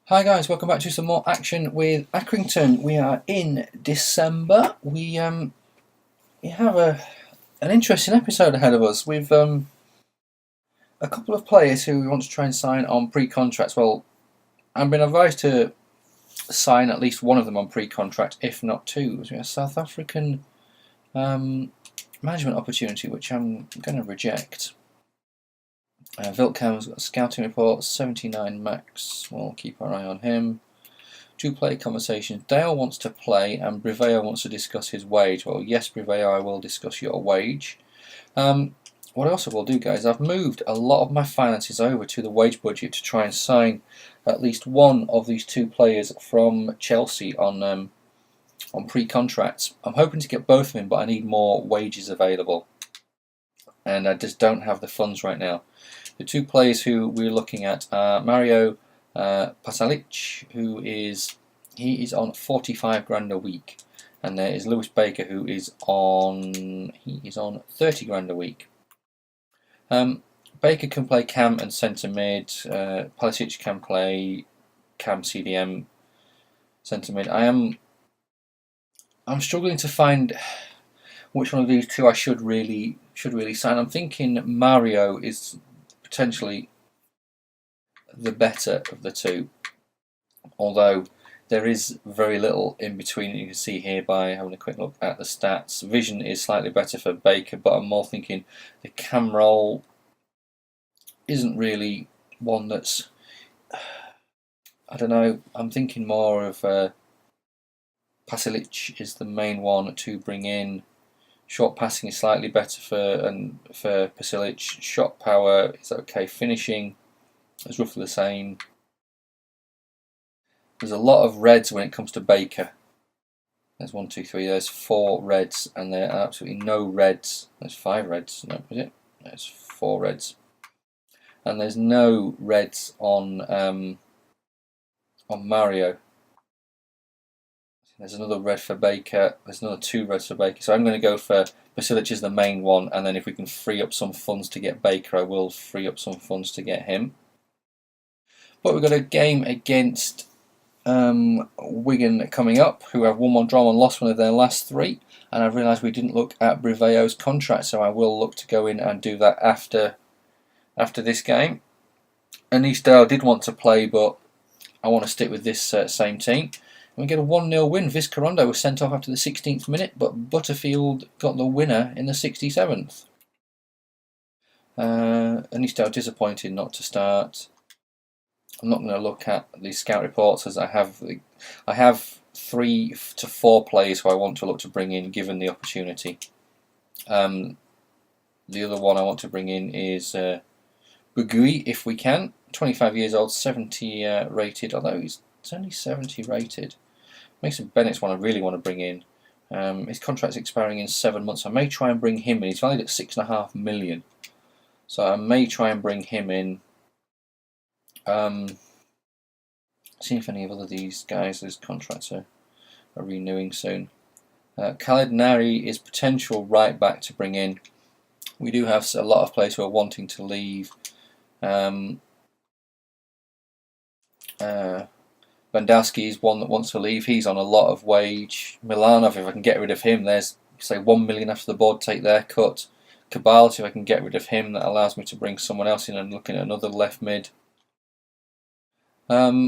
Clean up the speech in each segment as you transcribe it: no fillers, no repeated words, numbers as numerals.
Hi guys, welcome back to some more action with Accrington. We are in December. We have an interesting episode ahead of us. We've a couple of players who we want to try and sign on pre-contracts. Well, I've been advised to sign at least one of them on pre-contract, if not two. We have a South African management opportunity, which I'm going to reject. Viltkam's got a scouting report, 79 max. We'll keep our eye on him. Two-player conversations. Dale wants to play and Briveo wants to discuss his wage. Well, yes, Briveo, I will discuss your wage. What I also will do, guys, I've moved a lot of my finances over to the wage budget to try and sign at least one of these two players from Chelsea on pre-contracts. I'm hoping to get both of them, but I need more wages available. And I just don't have the funds right now. The two players who we're looking at are Mario Pasalic, he is on 45 grand a week, and there is Lewis Baker, who is on 30 grand a week. Baker can play cam and centre mid. Pasalic can play cam CDM centre mid. I'm struggling to find which one of these two I should really sign. I'm thinking Mario is potentially the better of the two, although there is very little in between. You can see here by having a quick look at the stats. Vision is slightly better for Baker, but I'm more thinking the cam roll isn't really one that's, I don't know, I'm thinking more of Pasalic is the main one to bring in. Short passing is slightly better for Pasalic. Shot power is okay. Finishing is roughly the same. There's a lot of reds when it comes to Baker. There's 1, 2, 3. There's 4 reds, and there are absolutely no reds. There's 5 reds. No, is it? There's 4 reds, and there's no reds on Mario. There's another red for Baker. There's another 2 reds for Baker. So I'm going to go for Pasalic as the main one, and then if we can free up some funds to get Baker, I will free up some funds to get him. But we've got a game against Wigan coming up, who have won 1, drawn 1, lost one of their last 3. And I've realised we didn't look at Briveo's contract, so I will look to go in and do that after this game. Anisdale did want to play, but I want to stick with this same team. We get a 1-0 win. Vizcarrondo was sent off after the 16th minute, but Butterfield got the winner in the 67th. Anisdale disappointed not to start. I'm not going to look at the scout reports, as I have 3 to 4 players who I want to look to bring in given the opportunity. The other one I want to bring in is Bugui, if we can. 25 years old, 70 rated, although it's only 70 rated. Mason Bennett's one I really want to bring in. His contract's expiring in 7 months. I may try and bring him in. He's valued at 6.5 million, so I may try and bring him in. See if any of these guys' contracts are renewing soon. Khaled Nari is potential right back to bring in. We do have a lot of players who are wanting to leave. Bandowski is one that wants to leave. He's on a lot of wage. Milanov, if I can get rid of him, there's say 1 million after the board take their cut. Caballo, if I can get rid of him, that allows me to bring someone else in and looking at another left mid. I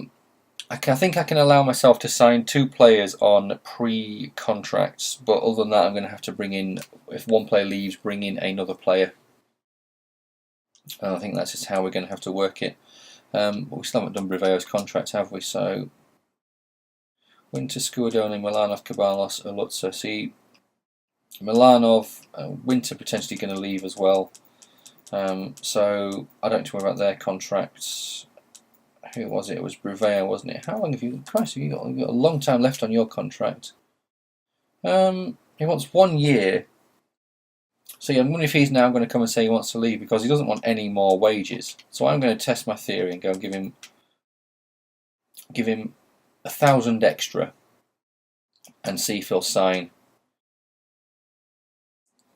think I can allow myself to sign 2 players on pre-contracts, but other than that I'm going to have to bring in, if one player leaves, bring in another player. And I think that's just how we're going to have to work it. But we still haven't done Briveo's contract, have we? So Winter, Scuadoni, Milanov, Caballos, Olutza. See, Milanov, Winter potentially going to leave as well. So I don't have to worry about their contracts. Who was it? It was Briveo, wasn't it? How long have you? Christ, you've got a long time left on your contract. He wants 1 year. So yeah, I'm wondering if he's now going to come and say he wants to leave because he doesn't want any more wages. So I'm going to test my theory and go and give him 1,000 extra and see if he'll sign.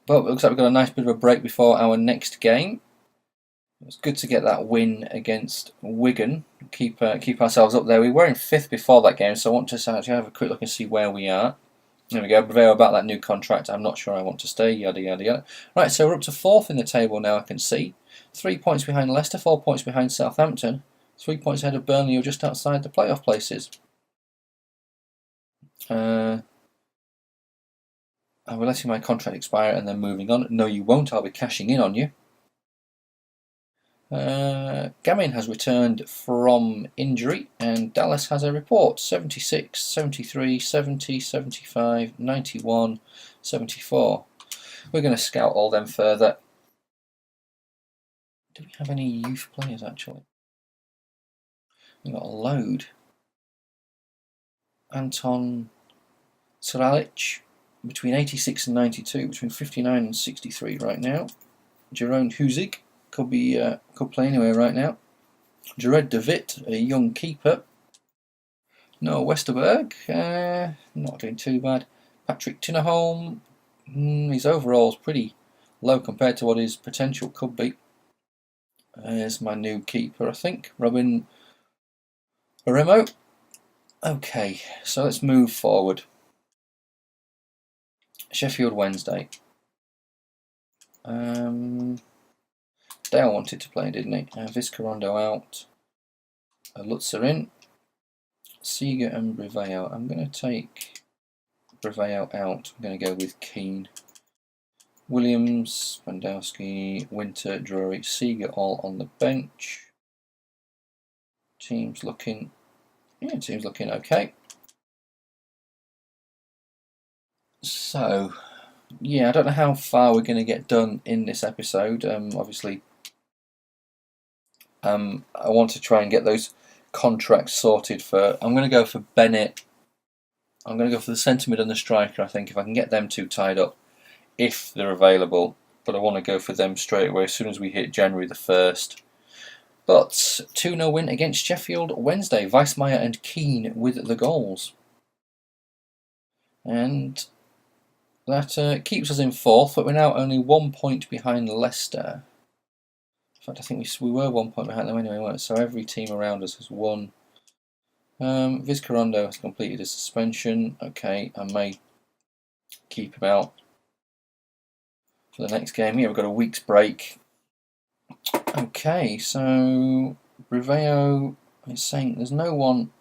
But it looks like we've got a nice bit of a break before our next game. It's good to get that win against Wigan. keep ourselves up there. We were in 5th before that game, so I want to actually have a quick look and see where we are. There we go. Breveo about that new contract. I'm not sure I want to stay. Yada yada yada. Right, so we're up to 4th in the table now. I can see 3 points behind Leicester, 4 points behind Southampton, 3 points ahead of Burnley, who are just outside the playoff places. We're letting my contract expire and then moving on. No, you won't. I'll be cashing in on you. Gamin has returned from injury, and Dallas has a report: 76, 73, 70, 75, 91, 74. We're going to scout all them further. Do we have any youth players actually? We've got a load. Anton Sralic, between 86 and 92, between 59 and 63 right now. Jerome Huzik could play anywhere right now. Jared De Witt, a young keeper. Noah Westerberg, not doing too bad. Patrick Tinnerholm, his overall is pretty low compared to what his potential could be. There's my new keeper, I think, Robin Remo. Okay, so let's move forward. Sheffield Wednesday. Dale wanted to play, didn't he? Vizcarrondo out. Lutzer in. Seeger and Breveo. I'm going to take Breveo out. I'm going to go with Keane. Williams, Bandowski, Winter, Drury, Seeger all on the bench. Team's looking okay. So, yeah, I don't know how far we're going to get done in this episode. Obviously, I want to try and get those contracts sorted for. I'm going to go for Bennett. I'm going to go for the centre mid and the striker. I think if I can get them two tied up, if they're available. But I want to go for them straight away as soon as we hit January the 1st. But 2-0 win against Sheffield Wednesday. Weissmeyer and Keane with the goals. And that keeps us in 4th, but we're now only 1 point behind Leicester. In fact, I think we were 1 point behind them anyway, weren't we? So every team around us has won. Vizcarrondo has completed his suspension. Okay, I may keep him out for the next game. Here we've got a week's break. Okay, so Breveo is saying there's no one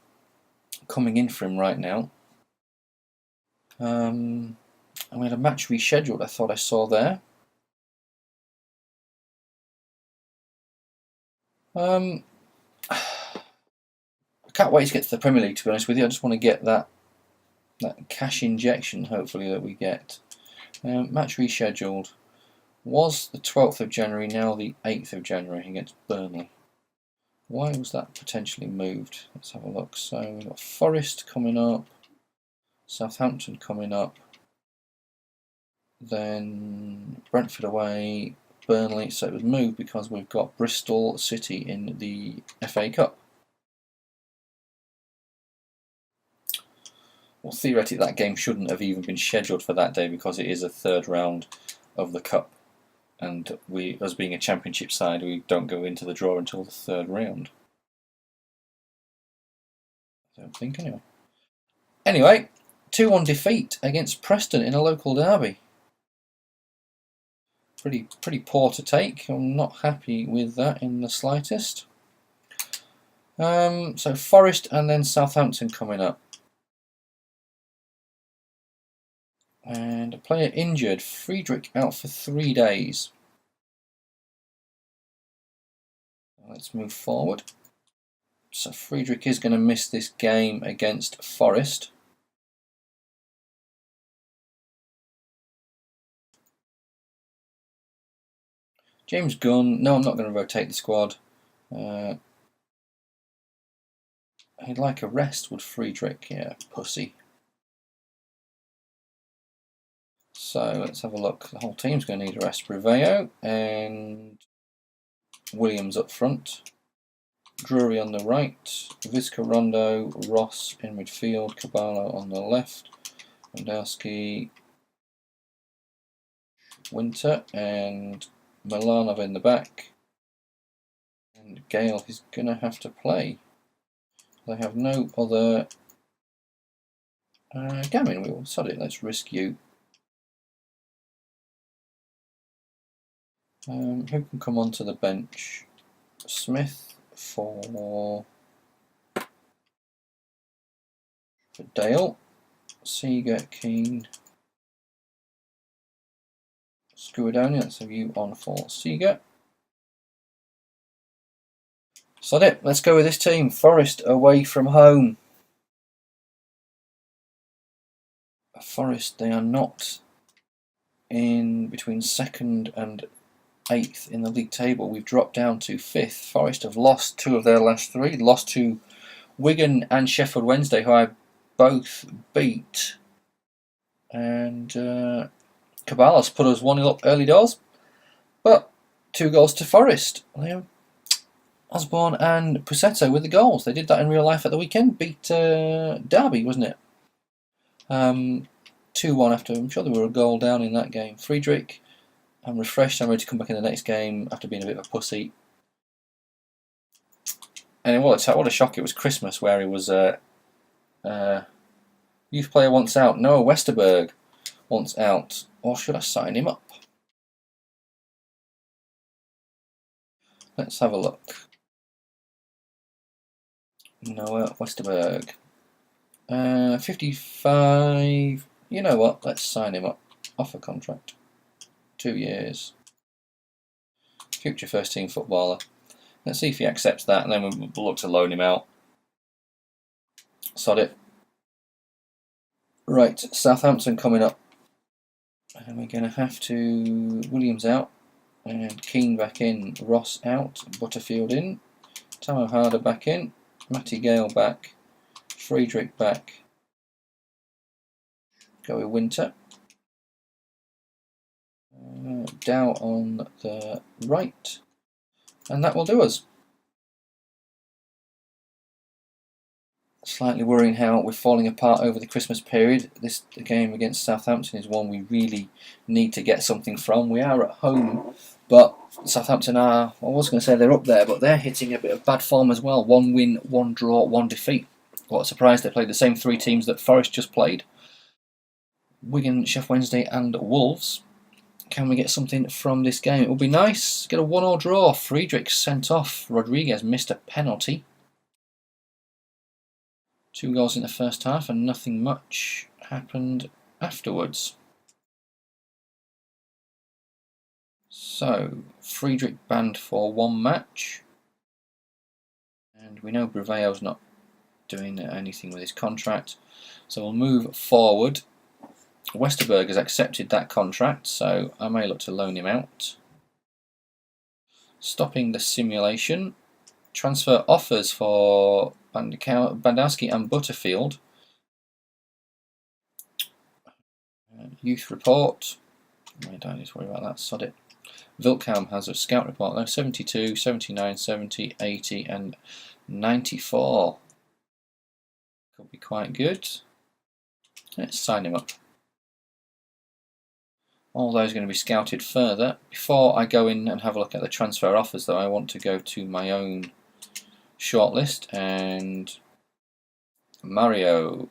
coming in for him right now. And we had a match rescheduled, I thought I saw there. I can't wait to get to the Premier League, to be honest with you. I just want to get that cash injection, hopefully, that we get. Match rescheduled. Was the 12th of January, now the 8th of January against Burnley. Why was that potentially moved? Let's have a look. So we've got Forest coming up, Southampton coming up, then Brentford away, Burnley. So it was moved because we've got Bristol City in the FA Cup. Well, theoretically that game shouldn't have even been scheduled for that day because it is a 3rd round of the Cup. And we, us being a championship side, we don't go into the draw until the 3rd round. I don't think, anyway. Anyway, 2-1 defeat against Preston in a local derby. Pretty poor to take. I'm not happy with that in the slightest. So Forest and then Southampton coming up. And a player injured, Friedrich out for 3 days. Let's move forward. So Friedrich is going to miss this game against Forest. James Gunn, no, I'm not going to rotate the squad. He'd like a rest, would Friedrich? Yeah, pussy. So let's have a look. The whole team's going to need a rest. Breveo and Williams up front. Drury on the right. Vizcarrondo, Ross in midfield. Caballo on the left. Bandowski, Winter and Milanov in the back. And Gale is going to have to play. They have no other. Gammon wheel. Sod it. Let's risk you. Who can come onto the bench? Smith for Dale. Seeger, Keane. Scuadoni, let's have you on for Seeger. Sod it, let's go with this team. Forest away from home. Forest, they are not in between 2nd and 8th in the league table. We've dropped down to 5th. Forest have lost 2 of their last 3. Lost to Wigan and Sheffield Wednesday, who I both beat. And Caballas put us 1-0 up early doors. But 2 goals to Forest. Osborne and Pusetto with the goals. They did that in real life at the weekend. Beat Derby, wasn't it? 2-1 after. I'm sure they were a goal down in that game. Friedrich, I'm refreshed. I'm ready to come back in the next game after being a bit of a pussy. And what a shock! It was Christmas where he was youth player wants out. Noah Westerberg wants out. Or should I sign him up? Let's have a look. Noah Westerberg. 55. You know what? Let's sign him up. Offer contract. 2 years. Future first team footballer. Let's see if he accepts that, and then we'll look to loan him out. Sod it. Right, Southampton coming up. And we're going to have to... Williams out. And Keane back in. Ross out. Butterfield in. Tamo Harder back in. Matty Gale back. Friedrich back. Go with Winter. Dow on the right. And that will do us. Slightly worrying how we're falling apart over the Christmas period. This game against Southampton is one we really need to get something from. We are at home, but Southampton are, I was going to say they're up there, but they're hitting a bit of bad form as well. 1 win, 1 draw, 1 defeat. What a surprise, they played the same 3 teams that Forest just played. Wigan, Sheffield Wednesday and Wolves. Can we get something from this game? It would be nice. Get a 1-1 draw. Friedrich sent off. Rodriguez missed a penalty. 2 goals in the first half and nothing much happened afterwards. So, Friedrich banned for 1 match. And we know Breveo's not doing anything with his contract. So we'll move forward. Westerberg has accepted that contract, so I may look to loan him out. Stopping the simulation. Transfer offers for Bandowski and Butterfield. Youth report. I don't need to worry about that, sod it. Vilkham has a scout report though. 72, 79, 70, 80 and 94. Could be quite good. Let's sign him up. All those are going to be scouted further. Before I go in and have a look at the transfer offers though, I want to go to my own shortlist, and Mario,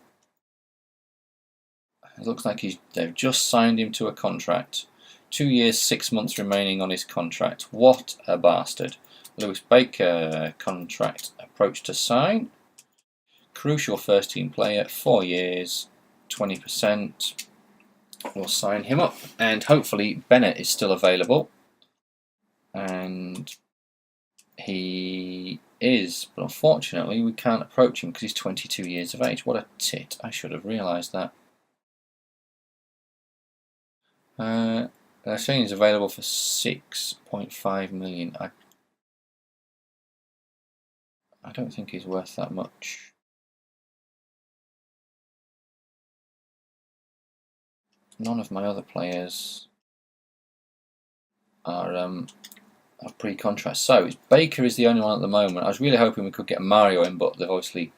it looks like they've just signed him to a contract. 2 years, 6 months remaining on his contract. What a bastard. Lewis Baker, contract approach to sign. Crucial first team player, 4 years, 20%. We'll sign him up, and hopefully Bennett is still available, and he is, but unfortunately we can't approach him because he's 22 years of age. What a tit, I should have realised that. They're saying he's available for 6.5 million. I don't think he's worth that much. None of my other players are pre-contract. So Baker is the only one at the moment. I was really hoping we could get Mario in, but they've obviously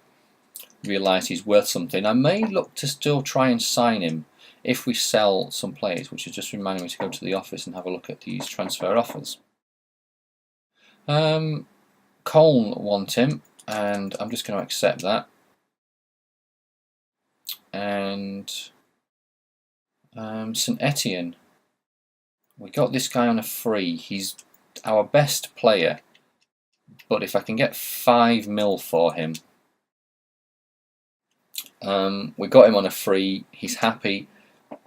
realised he's worth something. I may look to still try and sign him if we sell some players, which is just reminding me to go to the office and have a look at these transfer offers. Colne want him. and I'm just going to accept that. And St Etienne, we got this guy on a free. He's our best player, but if I can get 5 mil for him, we got him on a free. He's happy.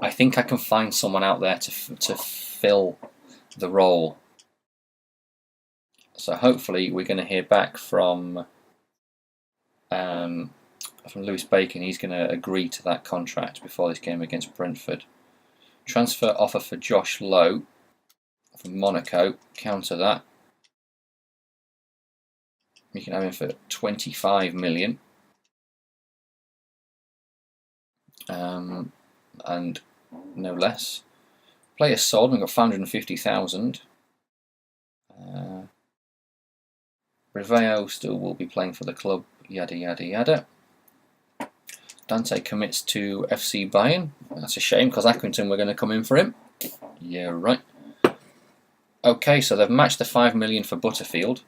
I think I can find someone out there to fill the role. So hopefully we're going to hear back from Lewis Bacon. He's going to agree to that contract before this game against Brentford. Transfer offer for Josh Lowe from Monaco. Counter that. You can have him for 25 million. And no less. Player sold, we've got 550,000. Riveo still will be playing for the club, yada yada yada. Dante commits to FC Bayern. That's a shame because Accrington were going to come in for him. Yeah, right. Okay, so they've matched the 5 million for Butterfield.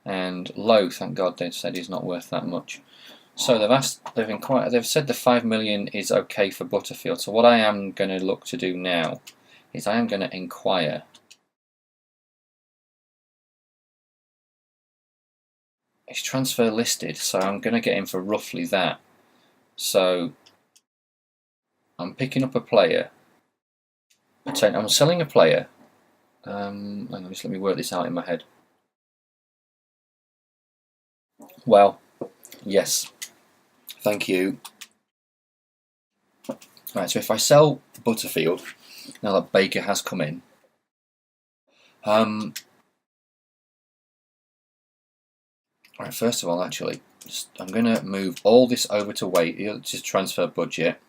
And Lowe, thank God, they said he's not worth that much. So they've said the 5 million is okay for Butterfield. So what I am going to look to do now is I am going to inquire it's transfer listed, so I'm going to get him for roughly that. So I'm picking up a player. I'm selling a player. Hang on, just let me work this out in my head. Well, yes. Thank you. Right, so if I sell Butterfield, now that Baker has come in, right, first of all, actually, I'm going to move all this over to just transfer budget.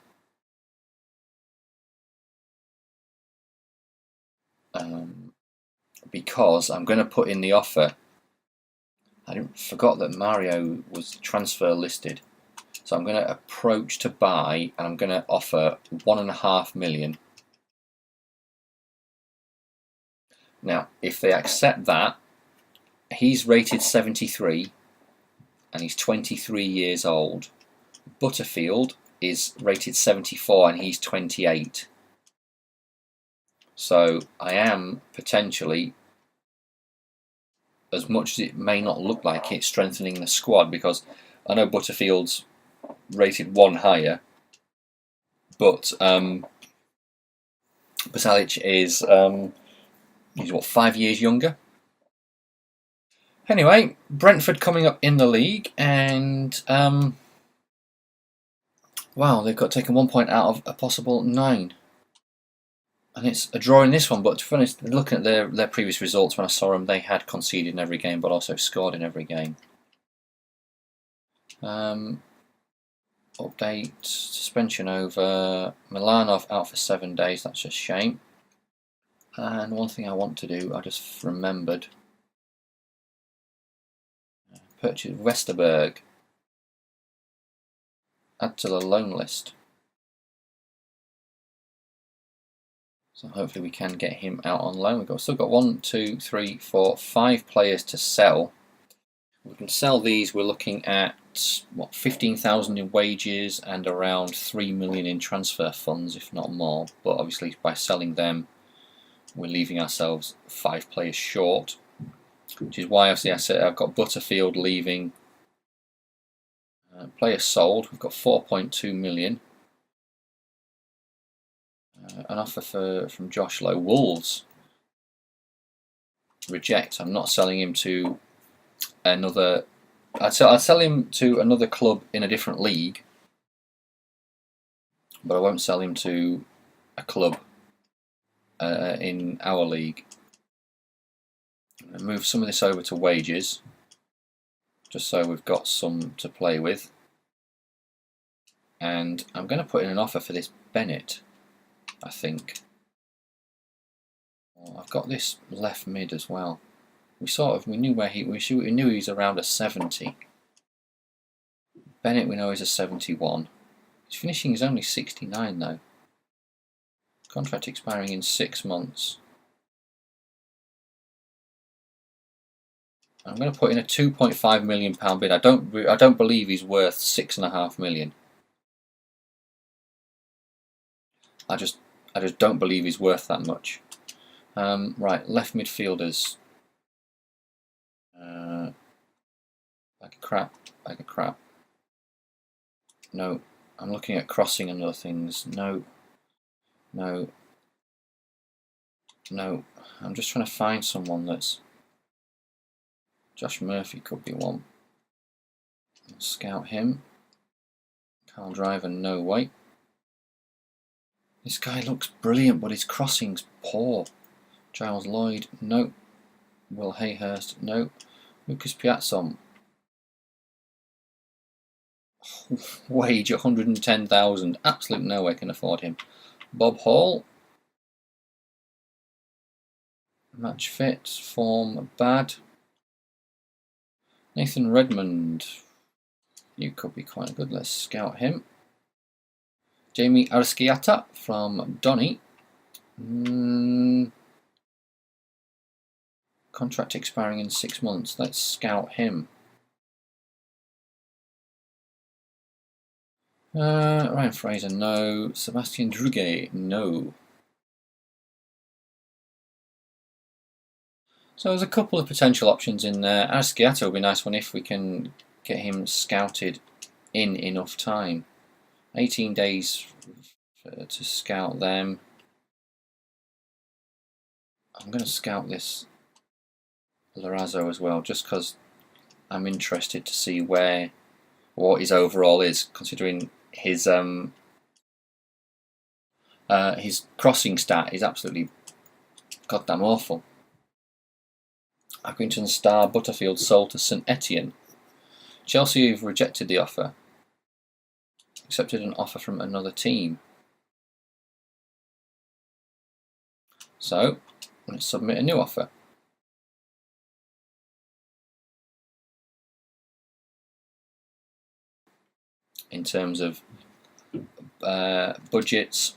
Because I'm going to put in the offer. I forgot that Mario was transfer listed. So I'm going to approach to buy, and I'm going to offer 1.5 million. Now, if they accept that, he's rated 73, and he's 23 years old. Butterfield is rated 74, and he's 28. So I am potentially, as much as it may not look like it, strengthening the squad, because I know Butterfield's rated 1 higher, but Basalic is he's what, 5 years younger. Anyway, Brentford coming up in the league, and wow, they've got taken 1 point out of a possible 9. And it's a draw in this one, but to be honest, looking at their previous results when I saw them, they had conceded in every game, but also scored in every game. Update, suspension over, Milanov out for 7 days, that's a shame. And one thing I want to do, I just remembered, purchase Westerberg, add to the loan list. So hopefully we can get him out on loan. We've still got 1, 2, 3, 4, 5 players to sell. We can sell these. We're looking at what, 15,000 in wages and around 3 million in transfer funds, if not more. But obviously, by selling them, we're leaving ourselves 5 players short, which is why obviously I said I've got Butterfield leaving. Players sold. We've got 4.2 million. An offer from Josh Lowe. Wolves reject. I'm not selling him to another. I'd sell him to another club in a different league, but I won't sell him to a club in our league. I'll move some of this over to wages, just so we've got some to play with. And I'm going to put in an offer for this Bennett. I think. Well, I've got this left mid as well. We knew where we knew he was around a 70. Bennett we know is a 71. His finishing is only 69 though. Contract expiring in 6 months. I'm going to put in a £2.5 million bid. I don't believe he's worth £6.5 million. I just don't believe he's worth that much. Right, left midfielders. Bag of crap. No, I'm looking at crossing and other things. No. I'm just trying to find someone that's... Josh Murphy could be one. I'll scout him. Carl Driver, no way. This guy looks brilliant, but his crossing's poor. Giles Lloyd, no. Will Hayhurst, no. Lucas Piazzon. Wage 110,000. Absolute no way can afford him. Bob Hall. Match fit. Form bad. Nathan Redmond. You could be quite good. Let's scout him. Jamie Arrascaeta from Donny. Contract expiring in 6 months. Let's scout him. Ryan Fraser, no. Sebastian Druge, no. So there's a couple of potential options in there. Arrascaeta will be a nice one if we can get him scouted in enough time. 18 days to scout them. I'm going to scout this Larazzo as well, just because I'm interested to see what his overall is, considering his crossing stat is absolutely goddamn awful. Accrington star Butterfield sold to St Etienne. Chelsea have rejected the offer. Accepted an offer from another team. So, let's submit a new offer. In terms of budgets,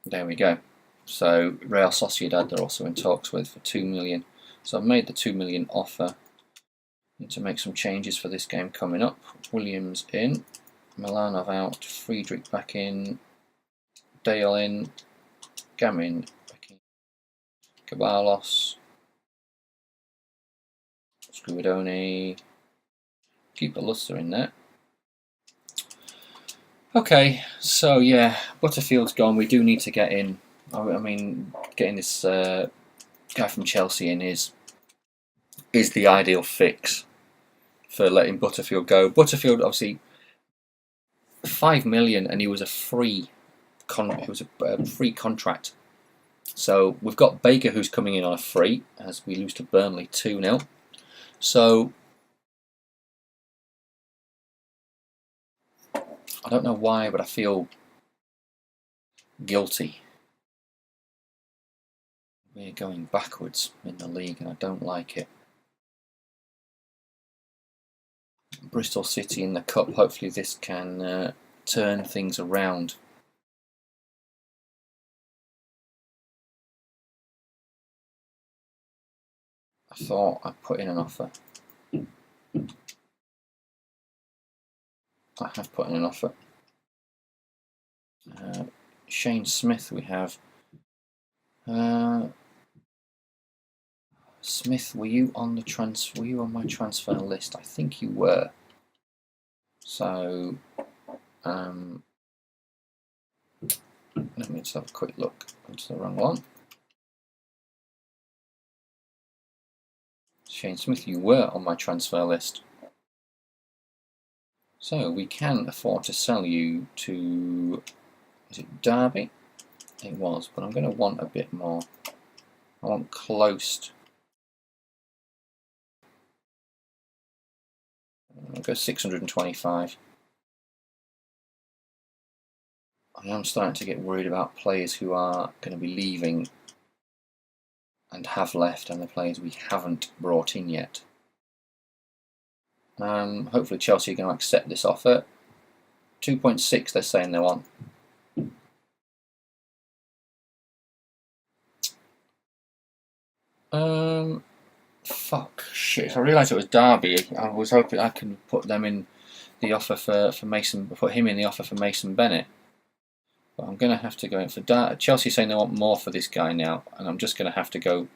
there we go. So Real Sociedad they're also in talks with for 2 million. So I've made the 2 million offer. Need to make some changes for this game coming up. Williams in, Milanov out, Friedrich back in, Dale in, Gamin back in, Caballos, Scribidoni, keep a Luster in there. Okay, so yeah, Butterfield's gone. We do need to get in. I mean, getting this guy from Chelsea in is the ideal fix for letting Butterfield go. Butterfield, obviously, 5 million, and he was a free contract. So we've got Baker who's coming in on a free as we lose to Burnley 2-0. So I don't know why, but I feel guilty. We're going backwards in the league and I don't like it. Bristol City in the Cup, hopefully this can turn things around. I thought I'd put in an offer. I have put in an offer. Shane Smith we have. Smith, were you on my transfer list? I think you were. So let me just have a quick look. That's the wrong one. Shane Smith, you were on my transfer list. So we can afford to sell you to, is it Derby? It was, but I'm going to want a bit more. I want close. I'll go 625. I am starting to get worried about players who are going to be leaving and have left, and the players we haven't brought in yet. Hopefully Chelsea are going to accept this offer. 2.6 they're saying they're on. fuck, shit. I realised it was Derby. I was hoping I could put them in the offer for Mason, put him in the offer for Mason Bennett. But I'm going to have to go in for Chelsea saying they want more for this guy now, and I'm just going to have to go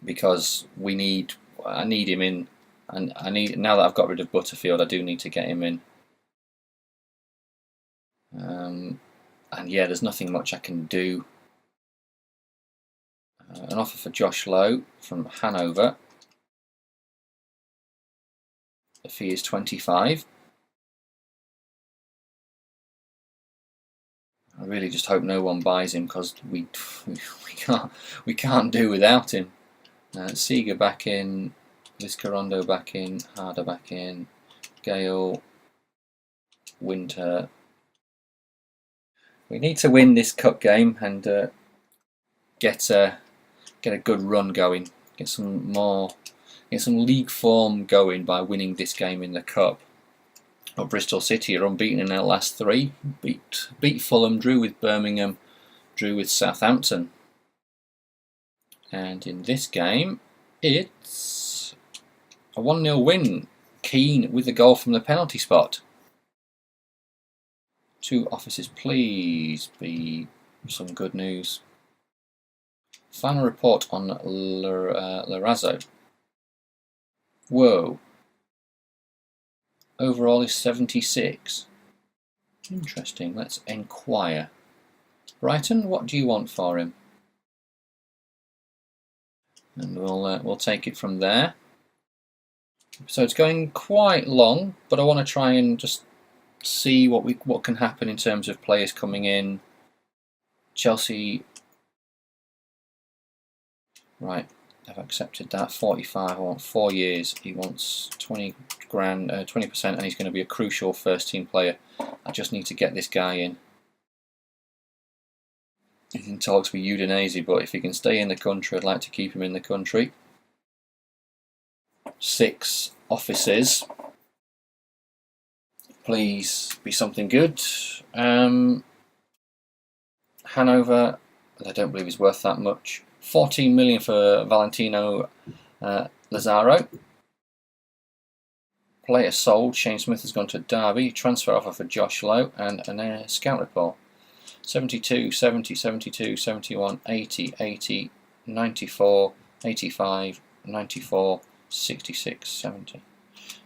because I need him in, and now that I've got rid of Butterfield, I do need to get him in. And yeah, there's nothing much I can do. An offer for Josh Lowe from Hanover. The fee is 25. I really just hope no one buys him because we can't do without him. Seeger back in, Vizcarrondo back in, Harder back in, Gale, Winter. We need to win this cup game and get a good run going. Get some league form going by winning this game in the cup. But Bristol City are unbeaten in their last 3. Beat Fulham, drew with Birmingham, drew with Southampton. And in this game, it's a 1-0 win. Keane with the goal from the penalty spot. 2 offices, please be some good news. Final report on Larazzo. Whoa. Overall is 76. Interesting. Let's enquire. Brighton, what do you want for him? And we'll take it from there. So it's going quite long, but I want to try and just see what can happen in terms of players coming in. Chelsea. Right. I've accepted that. 45. I want 4 years. He wants 20 grand, 20%, and he's going to be a crucial first team player. I just need to get this guy in. He's in talks with Udinese, but if he can stay in the country, I'd like to keep him in the country. 6 offices. Please be something good. Hanover, I don't believe is worth that much. 14 million for Valentino Lazaro. Player sold. Shane Smith has gone to Derby. Transfer offer for Josh Lowe and a scout report. 72, 70, 72, 71, 80, 80, 94, 85, 94, 66, 70.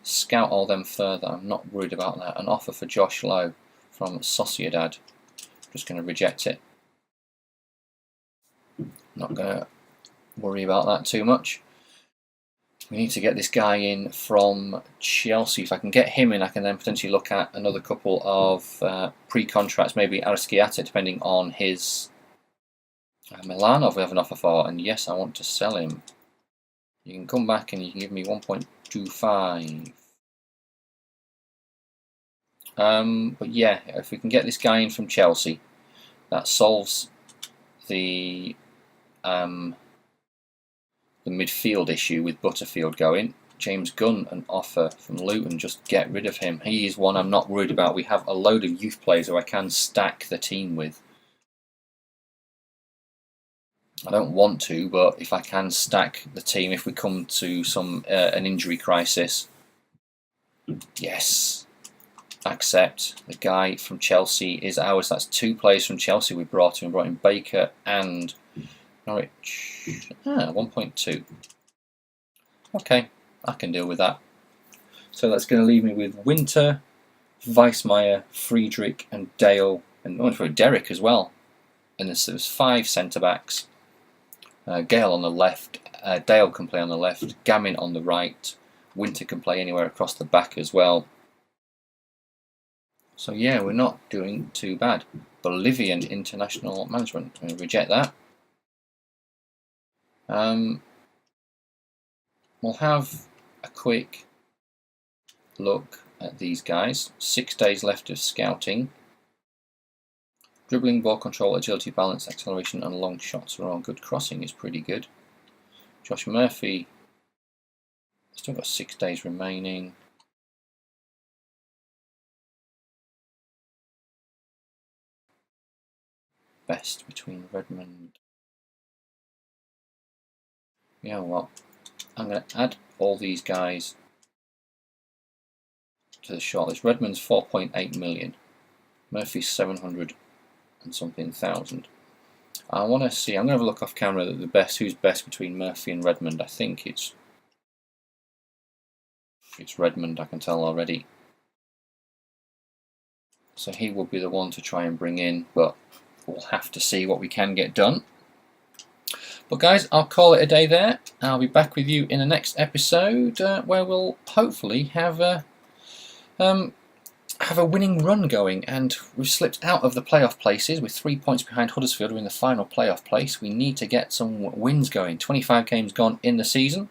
Scout all them further. I'm not worried about that. An offer for Josh Lowe from Sociedad. Just going to reject it. Not going to worry about that too much. We need to get this guy in from Chelsea. If I can get him in, I can then potentially look at another couple of pre-contracts, maybe Arrascaeta, depending on his Milanov we have an offer for. And yes, I want to sell him. You can come back and you can give me 1.25. But yeah, if we can get this guy in from Chelsea, that solves the midfield issue with Butterfield going. James Gunn, an offer from Luton, just get rid of him. He is one I'm not worried about. We have a load of youth players who I can stack the team with. I don't want to, but if I can stack the team if we come to an injury crisis. Yes. Accept. The guy from Chelsea is ours. That's 2 players from Chelsea we brought in. We brought in Baker and Norwich. 1.2. Okay, I can deal with that. So that's going to leave me with Winter, Weissmeyer, Friedrich and Dale, and for Derek as well. And there's 5 centre-backs. Gale on the left, Dale can play on the left, Gamin on the right, Winter can play anywhere across the back as well. So yeah, we're not doing too bad. Bolivian international management, I'm going to reject that. We'll have a quick look at these guys. 6 days left of scouting. Dribbling, ball control, agility, balance, acceleration and long shots are all good. Crossing is pretty good. Josh Murphy, still got 6 days remaining. Best between Redmond You know what? I'm going to add all these guys to the shortlist. Redmond's 4.8 million. Murphy's 700 and something thousand. I want to see. I'm going to have a look off camera at the best. Who's best between Murphy and Redmond? I think it's Redmond. I can tell already. So he will be the one to try and bring in, but we'll have to see what we can get done. But guys, I'll call it a day there. I'll be back with you in the next episode where we'll hopefully have a winning run going. And we've slipped out of the playoff places with 3 points behind Huddersfield. We're in the final playoff place. We need to get some wins going. 25 games gone in the season.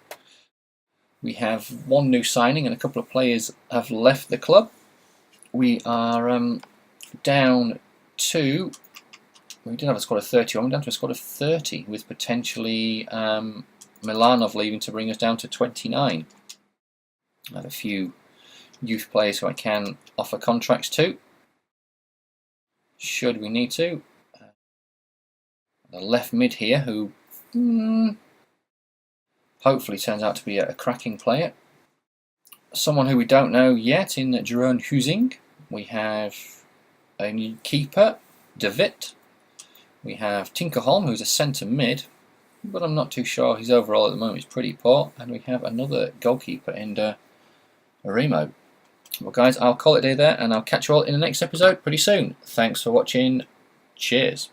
We have one new signing and a couple of players have left the club. We are down to... We did have a squad of 31, we're down to a squad of 30, with potentially Milanov leaving to bring us down to 29. I have a few youth players who I can offer contracts to, should we need to. The left mid here, who hopefully turns out to be a cracking player. Someone who we don't know yet in Jerome Husing. We have a new keeper, De Witt. We have Tinkerholm, who's a centre mid, but I'm not too sure. His overall at the moment is pretty poor. And we have another goalkeeper in Arimo. Well guys, I'll call it a day there, and I'll catch you all in the next episode pretty soon. Thanks for watching. Cheers.